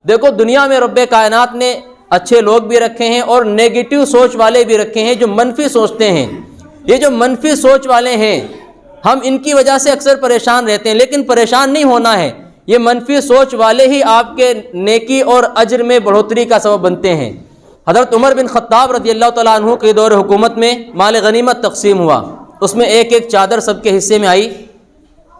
دیکھو دنیا میں رب کائنات نے اچھے لوگ بھی رکھے ہیں اور نیگیٹو سوچ والے بھی رکھے ہیں جو منفی سوچتے ہیں۔ یہ جو منفی سوچ والے ہیں ہم ان کی وجہ سے اکثر پریشان رہتے ہیں، لیکن پریشان نہیں ہونا ہے۔ یہ منفی سوچ والے ہی آپ کے نیکی اور اجر میں بڑھوتری کا سبب بنتے ہیں۔ حضرت عمر بن خطاب رضی اللہ تعالیٰ عنہ کے دور حکومت میں مال غنیمت تقسیم ہوا، اس میں ایک ایک چادر سب کے حصے میں آئی،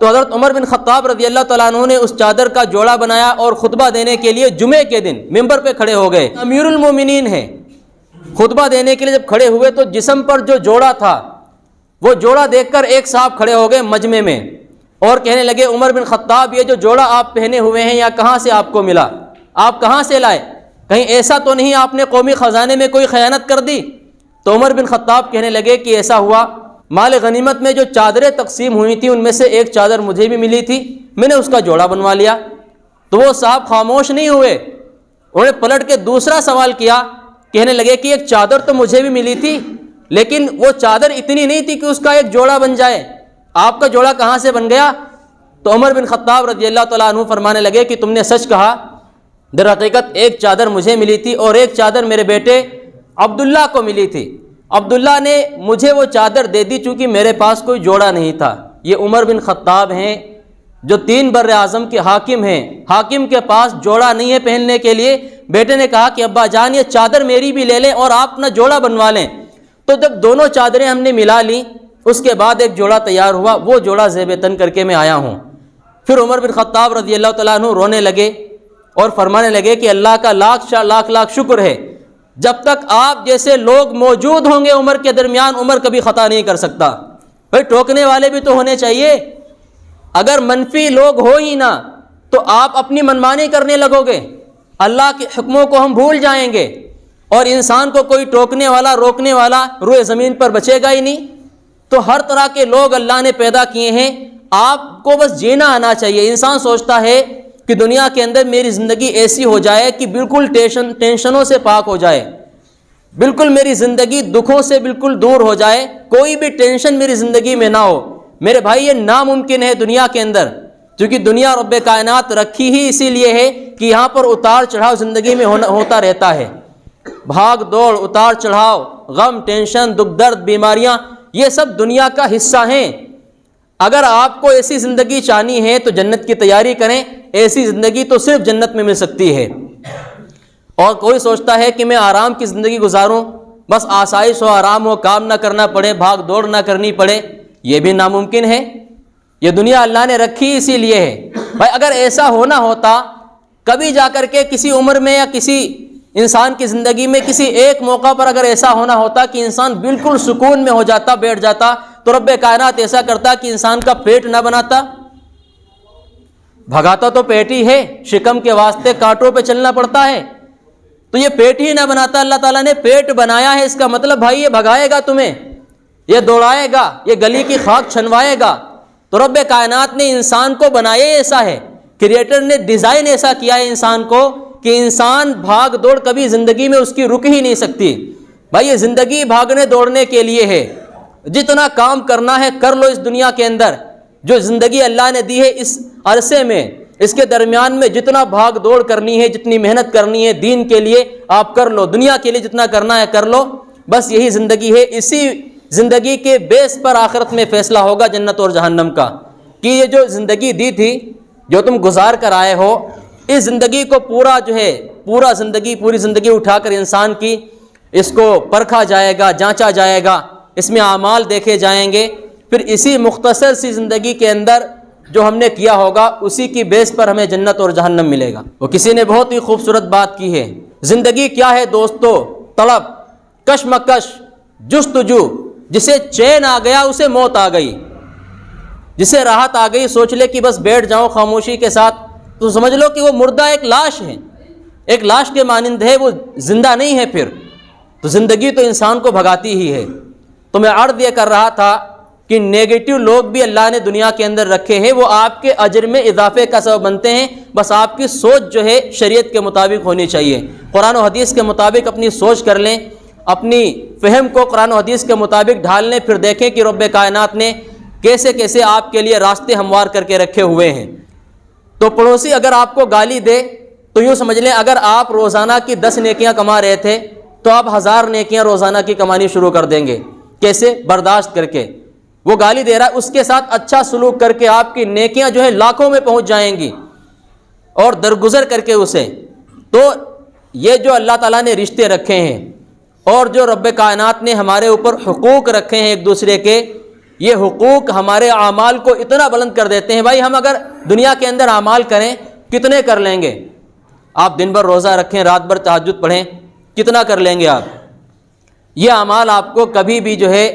تو حضرت عمر بن خطاب رضی اللہ تعالیٰ عنہ نے اس چادر کا جوڑا بنایا اور خطبہ دینے کے لیے جمعے کے دن ممبر پہ کھڑے ہو گئے۔ امیر المومنین ہیں، خطبہ دینے کے لیے جب کھڑے ہوئے تو جسم پر جو جوڑا تھا وہ جوڑا دیکھ کر ایک صاحب کھڑے ہو گئے مجمع میں اور کہنے لگے عمر بن خطاب یہ جو جوڑا آپ پہنے ہوئے ہیں یا کہاں سے آپ کو ملا، آپ کہاں سے لائے، کہیں ایسا تو نہیں آپ نے قومی خزانے میں کوئی خیانت کر دی؟ تو عمر بن خطاب کہنے لگے کہ ایسا ہوا، مال غنیمت میں جو چادریں تقسیم ہوئی تھیں ان میں سے ایک چادر مجھے بھی ملی تھی، میں نے اس کا جوڑا بنوا لیا۔ تو وہ صاحب خاموش نہیں ہوئے، انہوں نے پلٹ کے دوسرا سوال کیا، کہنے لگے کہ ایک چادر تو مجھے بھی ملی تھی لیکن وہ چادر اتنی نہیں تھی کہ اس کا ایک جوڑا بن جائے، آپ کا جوڑا کہاں سے بن گیا؟ تو عمر بن خطاب رضی اللہ تعالیٰ عنہ فرمانے لگے کہ تم نے سچ کہا، در حقیقت ایک چادر مجھے ملی تھی اور ایک چادر میرے بیٹے عبداللہ کو ملی تھی، عبداللہ نے مجھے وہ چادر دے دی چونکہ میرے پاس کوئی جوڑا نہیں تھا۔ یہ عمر بن خطاب ہیں جو 3 بر اعظم کے حاکم ہیں، حاکم کے پاس جوڑا نہیں ہے پہننے کے لیے، بیٹے نے کہا کہ ابا جان یہ چادر میری بھی لے لیں اور آپ اپنا جوڑا بنوا لیں۔ تو جب دونوں چادریں ہم نے ملا لیں اس کے بعد ایک جوڑا تیار ہوا، وہ جوڑا زیب تن کر کے میں آیا ہوں۔ پھر عمر بن خطاب رضی اللہ تعالیٰ عنہ رونے لگے اور فرمانے لگے کہ اللہ کا لاکھ شکر ہے، جب تک آپ جیسے لوگ موجود ہوں گے عمر کے درمیان عمر کبھی خطا نہیں کر سکتا۔ بھائی ٹوکنے والے بھی تو ہونے چاہیے، اگر منفی لوگ ہو ہی نہ تو آپ اپنی منمانی کرنے لگو گے، اللہ کے حکموں کو ہم بھول جائیں گے اور انسان کو کوئی ٹوکنے والا روکنے والا روئے زمین پر بچے گا ہی نہیں۔ تو ہر طرح کے لوگ اللہ نے پیدا کیے ہیں، آپ کو بس جینا آنا چاہیے۔ انسان سوچتا ہے کہ دنیا کے اندر میری زندگی ایسی ہو جائے کہ بالکل ٹینشنوں سے پاک ہو جائے، بالکل میری زندگی دکھوں سے بالکل دور ہو جائے، کوئی بھی ٹینشن میری زندگی میں نہ ہو۔ میرے بھائی یہ ناممکن ہے دنیا کے اندر، کیونکہ دنیا رب کائنات رکھی ہی اسی لیے ہے کہ یہاں پر اتار چڑھاؤ زندگی میں ہوتا رہتا ہے، بھاگ دوڑ، اتار چڑھاؤ، غم، ٹینشن، دکھ درد، بیماریاں، یہ سب دنیا کا حصہ ہیں۔ اگر آپ کو ایسی زندگی چاہنی ہے تو جنت کی تیاری کریں، ایسی زندگی تو صرف جنت میں مل سکتی ہے۔ اور کوئی سوچتا ہے کہ میں آرام کی زندگی گزاروں، بس آسائش ہو، آرام ہو، کام نہ کرنا پڑے، بھاگ دوڑ نہ کرنی پڑے، یہ بھی ناممکن ہے۔ یہ دنیا اللہ نے رکھی اسی لیے ہے۔ بھائی اگر ایسا ہونا ہوتا، کبھی جا کر کے کسی عمر میں یا کسی انسان کی زندگی میں کسی ایک موقع پر اگر ایسا ہونا ہوتا کہ انسان بالکل سکون میں ہو جاتا، بیٹھ جاتا، تو رب کائنات ایسا کرتا کہ انسان کا پیٹ نہ بناتا؟ بھگاتا تو پیٹ ہی ہے، شکم کے واسطے کانٹوں پہ چلنا پڑتا ہے، تو یہ پیٹ ہی نہ بناتا۔ اللہ تعالیٰ نے پیٹ بنایا ہے، اس کا مطلب بھائی یہ بھگائے گا تمہیں، یہ دوڑائے گا، یہ گلی کی خاک چھنوائے گا۔ تو رب کائنات نے انسان کو بنایا ایسا ہے، کریٹر نے ڈیزائن ایسا کیا ہے انسان کو کہ انسان بھاگ دوڑ کبھی زندگی میں اس کی رک ہی نہیں سکتی۔ بھائی یہ زندگی بھاگنے دوڑنے کے لیے ہے، جتنا کام کرنا ہے کر لو اس دنیا کے اندر، جو زندگی اللہ نے دی ہے اس عرصے میں، اس کے درمیان میں جتنا بھاگ دوڑ کرنی ہے، جتنی محنت کرنی ہے دین کے لیے آپ کر لو، دنیا کے لیے جتنا کرنا ہے کر لو، بس یہی زندگی ہے۔ اسی زندگی کے بیس پر آخرت میں فیصلہ ہوگا جنت اور جہنم کا، کہ یہ جو زندگی دی تھی، جو تم گزار کر آئے ہو، اس زندگی کو پوری زندگی اٹھا کر انسان کی اس کو پرکھا جائے گا، جانچا جائے گا، اس میں اعمال دیکھے جائیں گے، پھر اسی مختصر سی زندگی کے اندر جو ہم نے کیا ہوگا اسی کی بیس پر ہمیں جنت اور جہنم ملے گا۔ وہ کسی نے بہت ہی خوبصورت بات کی ہے، زندگی کیا ہے دوستو؟ طلب، کشمکش، جستجو، جسے چین آ گیا اسے موت آ گئی، جسے راحت آ گئی سوچ لے کہ بس بیٹھ جاؤں خاموشی کے ساتھ، تو سمجھ لو کہ وہ مردہ ایک لاش ہے، ایک لاش کے مانند ہے، وہ زندہ نہیں ہے۔ پھر تو زندگی تو انسان کو بھگاتی ہی ہے۔ تو میں عرض یہ کر رہا تھا کہ نیگیٹو لوگ بھی اللہ نے دنیا کے اندر رکھے ہیں، وہ آپ کے اجر میں اضافے کا سبب بنتے ہیں، بس آپ کی سوچ جو ہے شریعت کے مطابق ہونی چاہیے، قرآن و حدیث کے مطابق اپنی سوچ کر لیں، اپنی فہم کو قرآن و حدیث کے مطابق ڈھال لیں، پھر دیکھیں کہ رب کائنات نے کیسے کیسے آپ کے لیے راستے ہموار کر کے رکھے ہوئے ہیں۔ تو پڑوسی اگر آپ کو گالی دے تو یوں سمجھ لیں اگر آپ روزانہ کی 10 نیکیاں کما رہے تھے تو آپ 1000 نیکیاں روزانہ کی کمانی شروع کر دیں گے. کیسے؟ برداشت کر کے. وہ گالی دے رہا ہے، اس کے ساتھ اچھا سلوک کر کے آپ کی نیکیاں جو ہے لاکھوں میں پہنچ جائیں گی، اور درگزر کر کے اسے. تو یہ جو اللہ تعالیٰ نے رشتے رکھے ہیں اور جو رب کائنات نے ہمارے اوپر حقوق رکھے ہیں ایک دوسرے کے، یہ حقوق ہمارے اعمال کو اتنا بلند کر دیتے ہیں. بھائی ہم اگر دنیا کے اندر اعمال کریں کتنے کر لیں گے؟ آپ دن بھر روزہ رکھیں، رات بھر تہجد پڑھیں، کتنا کر لیں گے آپ؟ یہ اعمال آپ کو کبھی بھی جو ہے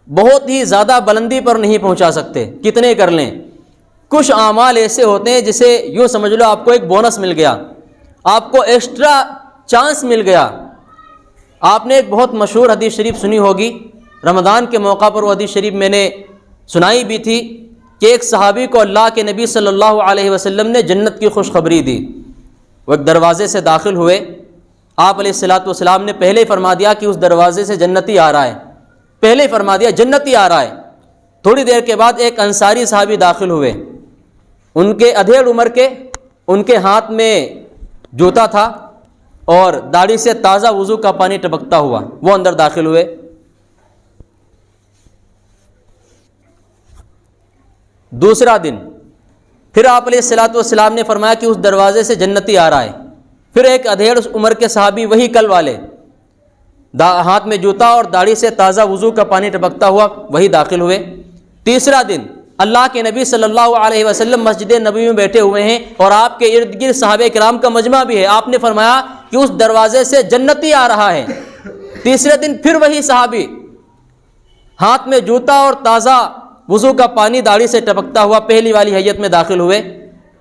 بہت ہی زیادہ بلندی پر نہیں پہنچا سکتے، کتنے کر لیں. کچھ اعمال ایسے ہوتے ہیں جسے یوں سمجھ لو آپ کو ایک بونس مل گیا، آپ کو ایکسٹرا چانس مل گیا. آپ نے ایک بہت مشہور حدیث شریف سنی ہوگی، رمضان کے موقع پر وہ حدیث شریف میں نے سنائی بھی تھی کہ ایک صحابی کو اللہ کے نبی صلی اللہ علیہ وسلم نے جنت کی خوشخبری دی. وہ ایک دروازے سے داخل ہوئے، آپ علیہ الصلاۃ والسلام نے پہلے ہی فرما دیا کہ اس دروازے سے جنتی آ رہا ہے، پہلے ہی فرما دیا جنتی آ رہا ہے. تھوڑی دیر کے بعد ایک انصاری صحابی داخل ہوئے، ان کے ادھیڑ عمر کے، ان کے ہاتھ میں جوتا تھا اور داڑھی سے تازہ وضو کا پانی ٹپکتا ہوا. وہ اندر داخل ہوئے. دوسرا دن پھر آپ علیہ الصلاۃ والسلام نے فرمایا کہ اس دروازے سے جنتی آ رہا ہے. پھر ایک ادھیڑ عمر کے صحابی، وہی کل والے، ہاتھ میں جوتا اور داڑھی سے تازہ وضو کا پانی ٹپکتا ہوا، وہی داخل ہوئے. تیسرا دن اللہ کے نبی صلی اللہ علیہ وسلم مسجد نبوی میں بیٹھے ہوئے ہیں اور آپ کے ارد گرد صحابہ کرام کا مجمع بھی ہے. آپ نے فرمایا کہ اس دروازے سے جنتی آ رہا ہے. تیسرے دن پھر وہی صحابی ہاتھ میں جوتا اور تازہ وضو کا پانی داڑھی سے ٹپکتا ہوا پہلی والی حیت میں داخل ہوئے.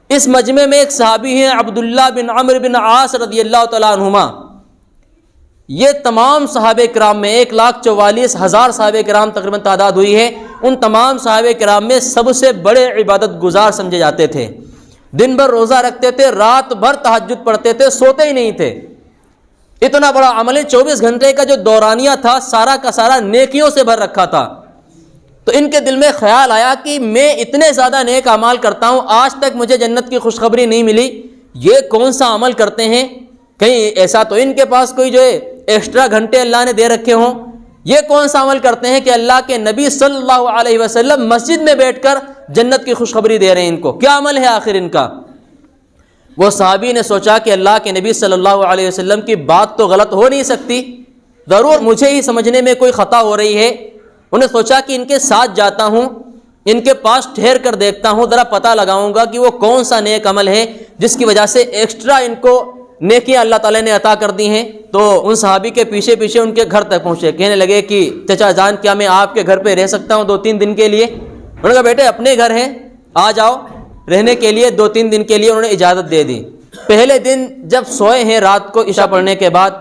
اس مجمع میں ایک صحابی ہیں عبداللہ بن عمرو بن عاص رضی اللہ تعالیٰ عنہما. یہ تمام صحابہ کرام میں 1,44,000 صحابہ کرام تقریباً تعداد ہوئی ہے. ان تمام صحابہ کرام میں سب سے بڑے عبادت گزار سمجھے جاتے تھے. دن بھر روزہ رکھتے تھے، رات بھر تہجد پڑھتے تھے، سوتے ہی نہیں تھے. اتنا بڑا عمل ہے. 24 گھنٹے کا جو دورانیہ تھا سارا کا سارا نیکیوں سے بھر رکھا تھا. تو ان کے دل میں خیال آیا کہ میں اتنے زیادہ نیک اعمال کرتا ہوں، آج تک مجھے جنت کی خوشخبری نہیں ملی. یہ کون سا عمل کرتے ہیں؟ کہیں ایسا تو ان کے پاس کوئی جو ہے ایکسٹرا گھنٹے اللہ نے دے رکھے ہوں. یہ کون سا عمل کرتے ہیں کہ اللہ کے نبی صلی اللہ علیہ وسلم مسجد میں بیٹھ کر جنت کی خوشخبری دے رہے ہیں؟ ان کو کیا عمل ہے آخر ان کا؟ وہ صحابی نے سوچا کہ اللہ کے نبی صلی اللہ علیہ وسلم کی بات تو غلط ہو نہیں سکتی، ضرور مجھے ہی سمجھنے میں کوئی خطا ہو رہی ہے. انہیں سوچا کہ ان کے ساتھ جاتا ہوں، ان کے پاس ٹھہر کر دیکھتا ہوں، ذرا پتہ لگاؤں گا کہ وہ کون سا نیک عمل ہے جس کی وجہ سے ایکسٹرا ان کو نیکیاں اللہ تعالیٰ نے عطا کر دی ہیں. تو ان صحابی کے پیچھے پیچھے ان کے گھر تک پہنچے. کہنے لگے کہ چچا جان کیا میں آپ کے گھر پہ رہ سکتا ہوں 2-3 دن کے لیے؟ انہوں نے کہا بیٹے اپنے گھر ہے، آ جاؤ رہنے کے لیے. 2-3 دن کے لیے انہوں نے اجازت دے دی. پہلے دن جب سوئے ہیں رات کو عشاء پڑھنے کے بعد،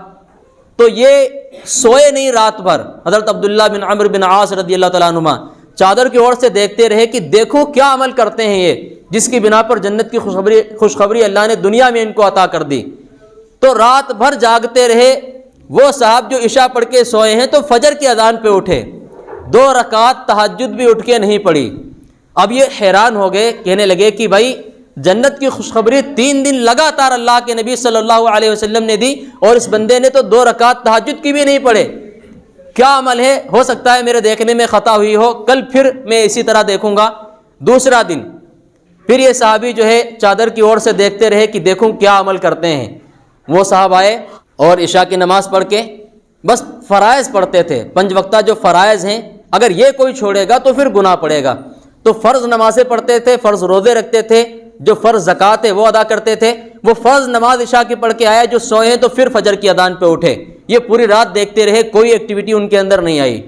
تو یہ سوئے نہیں رات بھر. حضرت عبداللہ بن عمرو بن عاص رضی اللہ تعالیٰ عنہما چادر کی اور سے دیکھتے رہے کہ دیکھو کیا عمل کرتے ہیں یہ، جس کی بنا پر جنت کی خوشخبری اللہ نے دنیا میں ان کو عطا کر دی. تو رات بھر جاگتے رہے. وہ صاحب جو عشاء پڑھ کے سوئے ہیں تو فجر کی اذان پہ اٹھے، 2 رکعت تہجد بھی اٹھ کے نہیں پڑھی. اب یہ حیران ہو گئے، کہنے لگے کہ بھائی جنت کی خوشخبری 3 دن لگاتار اللہ کے نبی صلی اللہ علیہ وسلم نے دی اور اس بندے نے تو 2 رکعت تہجد کی بھی نہیں پڑھے. کیا عمل ہے؟ ہو سکتا ہے میرے دیکھنے میں خطا ہوئی ہو، کل پھر میں اسی طرح دیکھوں گا. دوسرا دن پھر یہ صحابی جو ہے چادر کی اور سے دیکھتے رہے کہ دیکھوں کیا عمل کرتے ہیں. وہ صاحب آئے اور عشاء کی نماز پڑھ کے بس فرائض پڑھتے تھے. 5 وقتہ جو فرائض ہیں اگر یہ کوئی چھوڑے گا تو پھر گناہ پڑے گا. تو فرض نمازیں پڑھتے تھے، فرض روزے رکھتے تھے، جو فرض زکوٰۃ ہے وہ ادا کرتے تھے. وہ فرض نماز عشاء کی پڑھ کے آیا، جو سوئے ہیں تو پھر فجر کی اذان پہ اٹھے. یہ پوری رات دیکھتے رہے، کوئی ایکٹیویٹی ان کے اندر نہیں آئی.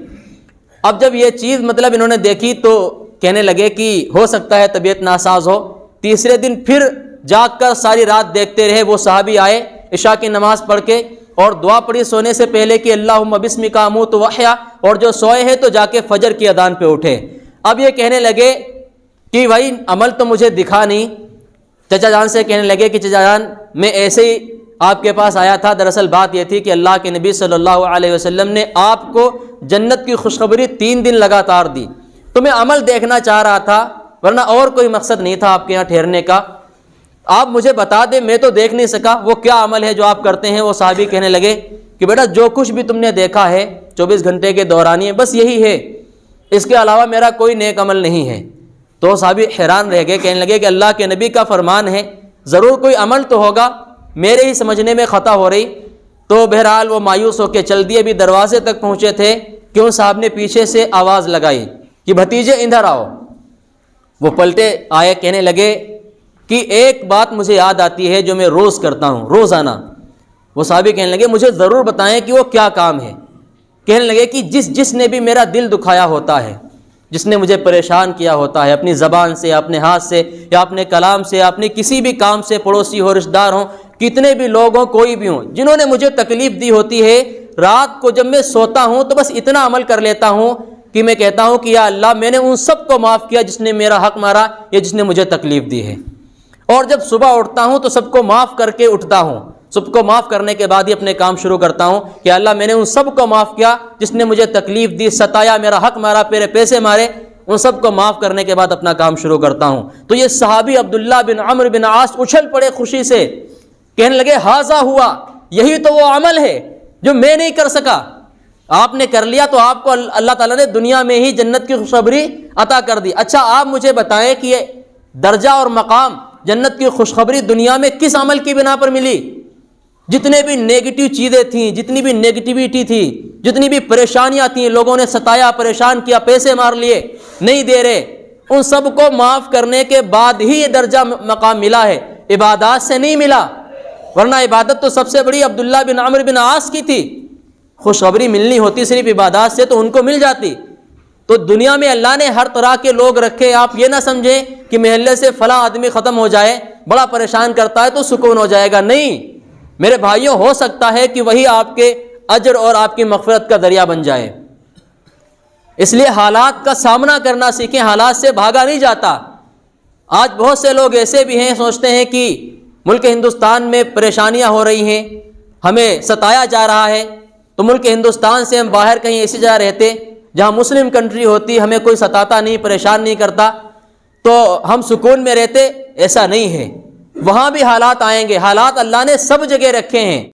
اب جب یہ چیز مطلب انہوں نے دیکھی تو کہنے لگے کہ ہو سکتا ہے طبیعت ناساز ہو. تیسرے دن پھر جاگ کر ساری رات دیکھتے رہے. وہ صحابی آئے عشاء کی نماز پڑھ کے اور دعا پڑھی سونے سے پہلے کہ اللہم بسمک اموت واحیا، اور جو سوئے ہیں تو جا کے فجر کی اذان پہ اٹھے. اب یہ کہنے لگے کہ بھائی عمل تو مجھے دکھا نہیں. چچا جان سے کہنے لگے کہ چچا جان میں ایسے ہی آپ کے پاس آیا تھا، دراصل بات یہ تھی کہ اللہ کے نبی صلی اللہ علیہ وسلم نے آپ کو جنت کی خوشخبری 3 دن لگاتار دی، تو میں عمل دیکھنا چاہ رہا تھا، ورنہ اور کوئی مقصد نہیں تھا آپ کے یہاں ٹھہرنے کا. آپ مجھے بتا دیں، میں تو دیکھ نہیں سکا وہ کیا عمل ہے جو آپ کرتے ہیں۔ وہ صحابی کہنے لگے کہ بیٹا جو کچھ بھی تم نے دیکھا ہے 24 گھنٹے کے دورانیے بس یہی ہے، اس کے علاوہ میرا کوئی نیک عمل نہیں ہے۔ تو صحابی حیران رہ گئے، کہنے لگے کہ اللہ کے نبی کا فرمان ہے، ضرور کوئی عمل تو ہوگا، میرے ہی سمجھنے میں خطا ہو رہی۔ تو بہرحال وہ مایوس ہو کے چل دیے۔ ابھی دروازے تک پہنچے تھے کہ ان صاحب نے پیچھے سے آواز لگائی کہ بھتیجے ادھر آؤ۔ وہ پلٹے آئے، کہنے لگے کہ ایک بات مجھے یاد آتی ہے جو میں روز کرتا ہوں، روزانہ۔ وہ صحابی کہنے لگے مجھے ضرور بتائیں کہ وہ کیا کام ہے۔ کہنے لگے کہ جس نے بھی میرا دل دکھایا ہوتا ہے، جس نے مجھے پریشان کیا ہوتا ہے اپنی زبان سے، اپنے ہاتھ سے، یا اپنے کلام سے، اپنے کسی بھی کام سے، پڑوسی ہو، رشتہ دار ہوں، کتنے بھی لوگ ہوں، کوئی بھی ہوں، جنہوں نے مجھے تکلیف دی ہوتی ہے، رات کو جب میں سوتا ہوں تو بس اتنا عمل کر لیتا ہوں کہ میں کہتا ہوں کہ یا اللہ میں نے ان سب کو معاف کیا جس نے میرا حق مارا یا جس نے مجھے تکلیف دی ہے۔ اور جب صبح اٹھتا ہوں تو سب کو معاف کر کے اٹھتا ہوں، سب کو معاف کرنے کے بعد ہی اپنے کام شروع کرتا ہوں کہ اللہ میں نے ان سب کو معاف کیا جس نے مجھے تکلیف دی، ستایا، میرا حق مارا، میرے پیسے مارے، ان سب کو معاف کرنے کے بعد اپنا کام شروع کرتا ہوں۔ تو یہ صحابی عبداللہ بن عمرو بن عاص اچھل پڑے خوشی سے، کہنے لگے ہاذا ہوا، یہی تو وہ عمل ہے جو میں نہیں کر سکا، آپ نے کر لیا تو آپ کو اللہ تعالیٰ نے دنیا میں ہی جنت کی خوشخبری عطا کر دی۔ اچھا آپ مجھے بتائیں کہ یہ درجہ اور مقام، جنت کی خوشخبری دنیا میں کس عمل کی بنا پر ملی؟ جتنے بھی نیگیٹو چیزیں تھیں، جتنی بھی نیگیٹیوٹی تھی، جتنی بھی پریشانیاں تھیں، لوگوں نے ستایا، پریشان کیا، پیسے مار لیے، نہیں دے رہے، ان سب کو معاف کرنے کے بعد ہی یہ درجہ مقام ملا ہے، عبادات سے نہیں ملا، ورنہ عبادت تو سب سے بڑی عبداللہ بن عمرو بن عاص کی تھی۔ خوشخبری ملنی ہوتی صرف عبادات سے تو ان کو مل جاتی۔ تو دنیا میں اللہ نے ہر طرح کے لوگ رکھے، آپ یہ نہ سمجھیں کہ محلے سے فلاں آدمی ختم ہو جائے، بڑا پریشان کرتا ہے تو سکون ہو جائے گا، نہیں میرے بھائیوں، ہو سکتا ہے کہ وہی آپ کے اجر اور آپ کی مغفرت کا ذریعہ بن جائے۔ اس لیے حالات کا سامنا کرنا سیکھیں، حالات سے بھاگا نہیں جاتا۔ آج بہت سے لوگ ایسے بھی ہیں، سوچتے ہیں کہ ملک ہندوستان میں پریشانیاں ہو رہی ہیں، ہمیں ستایا جا رہا ہے، تو ملک ہندوستان سے ہم باہر کہیں ایسی جگہ رہتے جہاں مسلم کنٹری ہوتی، ہمیں کوئی ستاتا نہیں، پریشان نہیں کرتا، تو ہم سکون میں رہتے۔ ایسا نہیں ہے، وہاں بھی حالات آئیں گے، حالات اللہ نے سب جگہ رکھے ہیں۔